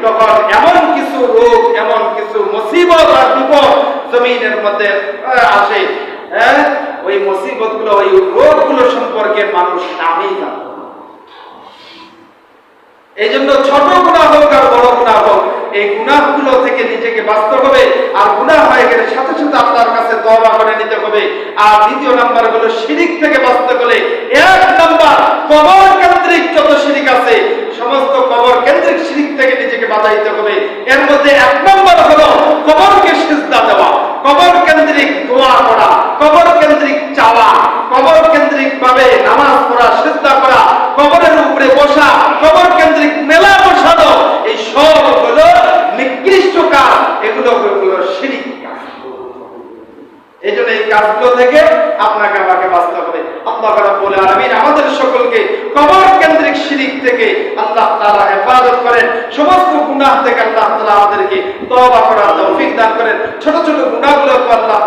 তখন এমন কিছু রোগ, এমন কিছু মুসিবত আর বিপদ জমিনের মধ্যে আসে, হ্যাঁ, ওই মুসিবতগুলো, ওই রোগগুলো সম্পর্কে মানুষ নামই জানে। এই জন্য ছোট গুনাহ হোক আর বড় গুনাহ হোক, এই গুনাহগুলো থেকে নিজেকে বাঁচতে হবে। আর গুনাহ হয়ে গেলে সাথে সাথে আল্লাহর কাছে তওবা করে নিতে হবে। আর দ্বিতীয় নাম্বার হলো শিরিক থেকে বাঁচতে গেলে, এক নাম্বার কবর কেন্দ্রিক যত শিরিক আছে সমস্ত কবর কেন্দ্রিক শিরিক থেকে নিজেকে বাঁচাইতে হবে। এর মধ্যে এক নাম্বার হলো কবরকে সিজদা দেওয়া, কবর কেন্দ্রিক দোয়া করা, কবর কেন্দ্রিক চাওয়া, কবর কেন্দ্রিক ভাবে নামাজ পড়া, সিজদা করা, কবরের উপরে বসা, কবর কেন্দ্রিক মেলা বসানো, এই সব হলো নিকৃষ্ট কাজ, এগুলো হলো শিরিক কাজ। এই জন্য এই কাজগুলো থেকে আপনাকে আমাকে বাঁচতে হবে। আল্লাহ রাব্বুল আলামিন আমাদের সকলকে কবর কেন্দ্রিক শিরিক থেকে আল্লাহ তাআলা হেফাজত করেন, সমস্ত গুনাহ থেকে আল্লাহ তাআলা আমাদেরকে তওবা করার তৌফিক দান করেন। ছোট ছোট গুনাহগুলোকে আল্লাহ